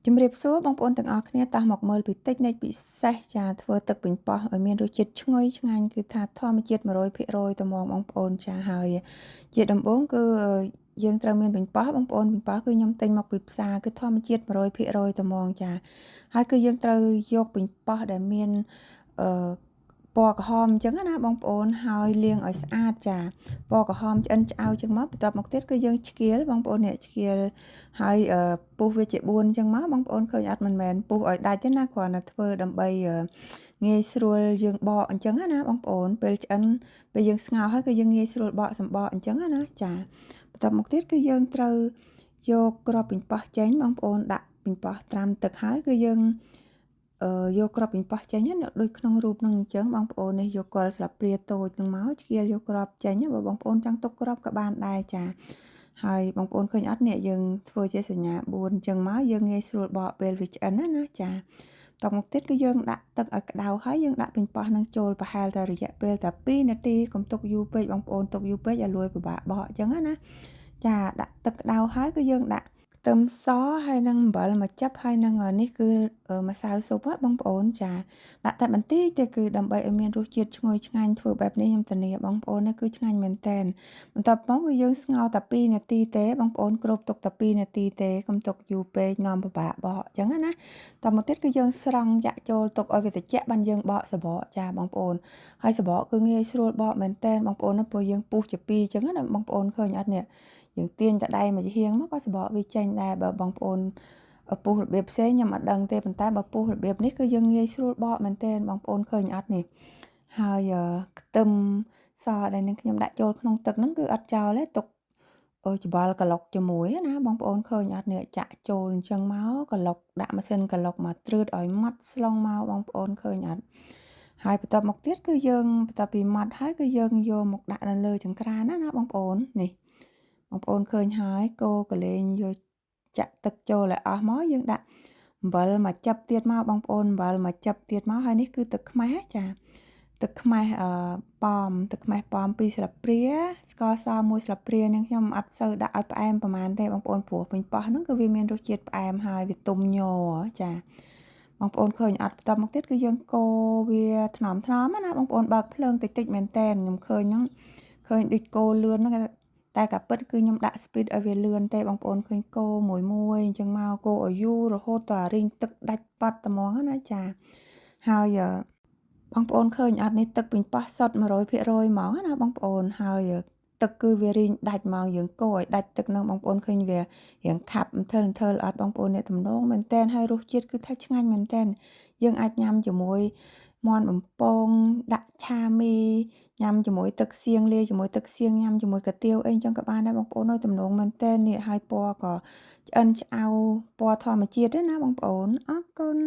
ជំរាបសួរបងប្អូនទាំងអស់គ្នាតោះមកមើលពីតិចនៃពិសេសចាធ្វើទឹកប៉េងប៉ោះឲ្យមានរសជាតិឈ្ងុយឆ្ងាញ់គឺថាធម្មជាតិ100%ទៅមកបងប្អូនចាហើយជាដំបូងគឺយើងត្រូវមានប៉េងប៉ោះបងប្អូនប៉េងប៉ោះគឺខ្ញុំទិញមកពីផ្សារគឺធម្មជាតិ100%ទៅមកចាហើយគឺយើងត្រូវយកប៉េងប៉ោះដែលមានអឺពណ៌ក្រហមអញ្ចឹងណាបងប្អូនហើយលាងឲ្យស្អាតចាពណ៌ក្រហមឆ្អិនឆ្អៅចឹងមកបន្ទាប់មកទៀតគឺយើងឆ្កៀលបងប្អូនអ្នកឆ្កៀលហើយពុះវាជា4អញ្ចឹងមកបងប្អូនឃើញអត់មិនមែនពុះឲ្យដាច់ទេណាគ្រាន់តែធ្វើដើម្បីងាយស្រួលយើងបកអញ្ចឹងណាបងប្អូនពេលឆ្អិនពេលយើងស្ងោរហើយគឺយើងងាយស្រួលបកសម្បកអញ្ចឹងណាចាបន្ទាប់មកទៀតគឺយើងត្រូវយកគ្រាប់ប៉េងប៉ោះចេញបងប្អូនដាក់ប៉េងប៉ោះត្រាំទឹកហើយគឺយើងយកគ្រាប់ប៉េងប៉ោះចេញណាដូចក្នុងរូបហ្នឹងអញ្ចឹងបងប្អូននេះយកគល់ស្លាបព្រាតូចហ្នឹងមកឆ្កៀលយកគ្រាប់ចេញបើបងប្អូនចង់ទុកគ្រាប់ក៏បានដែរចាហើយបងប្អូនឃើញអត់នេះយើងធ្វើជាសញ្ញា4អញ្ចឹងមកយើងងាយស្រួលបកពេលវាឆ្អិនណាចាតមកទៀតគឺយើងដាក់ទឹកឲ្យក្តៅហើយយើងដាក់ប៉េងប៉ោះនឹងចូលប្រហែលតែរយៈពេលតែ2នាទីកុំទុកយូរពេកបងប្អូនទុកយូរពេកឲ្យលួយពិបាកបកអញ្ចឹងណាចាដាក់ទឹកក្តៅហើយគឺយើងដាក់ខ្ទឹមសហើយនឹងអំបិលមកចិបហើយនឹងនេះគឺម្សៅស៊ុបបងប្អូនចាដាក់តែបន្តិចទេគឺដើម្បីឲ្យមានរសជាតិឈ្ងុយឆ្ងាញ់ធ្វើបែបនេះខ្ញុំធានាបងប្អូនណាគឺឆ្ងាញ់មែនតែនបន្ទាប់មកគឺយើងស្ងោរតែ2នាទីទេបងប្អូនគ្របទុកតែ2នាទីទេកុំទុកយូរពេកនាំពិបាកបកអញ្ចឹងណាតមកទៀតគឺយើងស្រង់ចាក់ចូលទុកឲ្យវាត្រជាក់បានយើងបកសបកចាបងប្អូនហើយសបកគឺងាយស្រួលបកមែនតែនបងប្អូនណាព្រោះយើងពុះជា2អញ្ចឹងណាបងប្អូនឃើញអត់នេះយើងទាញតែដៃមួយហៀងមកក៏សបកវាចេញដែរបើបងប្អូនពុះរបៀបផ្សេងខ្ញុំអត់ដឹងទេប៉ុន្តែបើពុះរបៀបនេះគឺយើងងាយស្រួលបកមែនទែនបងប្អូនឃើញអត់នេះហើយខ្ទឹមសដែលនឹងខ្ញុំដាក់ចូលក្នុងទឹកហ្នឹងគឺអត់ចោលទេទុកច្បល់ក្លុកជាមួយណាបងប្អូនឃើញអត់នេះចាក់ចូលអញ្ចឹងមកក្លុកដាក់ម៉ាស៊ីនក្លុកមកត្រួតឲ្យម៉ត់ស្លុងមកបងប្អូនឃើញអត់ហើយបន្ទាប់មកទៀតគឺយើងបន្ទាប់ពីម៉ត់ហើយគឺយើងយកមកដាក់នៅលើចង្ក្រានណាបងប្អូននេះបងប្អូនឃើញហើយកូរកលេងយកចាក់ទឹកចូលឲ្យអស់មកយើងដាក់អំបិលមកចិបទៀតមកបងប្អូនអំបិលមកចិបទៀតមកហើយនេះគឺទឹកខ្មេះចាទឹកខ្មេះប៉មទឹកខ្មេះប៉ម2ស្លាបព្រាស្ករស1ស្លាបព្រានឹងខ្ញុំអត់សូវដាក់ឲ្យផ្អែមប្រហែលទេបងប្អូនព្រោះប៉េងប៉ោះហ្នឹងគឺវាមានរសជាតិផ្អែមហើយវាទុំញ័រចាបងប្អូនឃើញអត់បន្ទាប់មកទៀតគឺយើងកូរវាថ្នមណាបងប្អូនបើកភ្លើងតិចមែនតែនខ្ញុំឃើញហ្នឹងឃើញដូចកូរលឿនហ្នឹងតែការពិតគឺខ្ញុំដាក់ speed ឲ្យវាលឿនទេបងប្អូនឃើញកូរមួយអញ្ចឹងមកកូរឲ្យយូររហូតដល់រីងទឹកដាច់ប៉ាត់ត្មងណាចាហើយបងប្អូនឃើញអត់នេះទឹកប៉េងប៉ោះសុទ្ធ100%ហ្មងណាបងប្អូនហើយទឹកគឺវារីងដាច់មកយើងកូរឲ្យដាច់ទឹកនឹងបងប្អូនឃើញវារៀងខាប់អន្ទិលអត់បងប្អូនអ្នកទំនងមែនតែនហើយរសជាតិគឺថាឆ្ងាញ់មែនតែនយើងអាចញ៉ាំជាមួយមាន់បំពងដាក់ឆាមីញ៉ាំជាមួយទឹកសៀងលាយជាមួយទឹកសៀងញ៉ាំជាមួយកាទៀវអីចឹងក៏បានដែរបងប្អូនអើយទំនងមែនតែននេះហើយពណ៌ក៏ឆ្អិនឆ្អៅពណ៌ធម្មជាតិទេណាបងប្អូនអរគុណ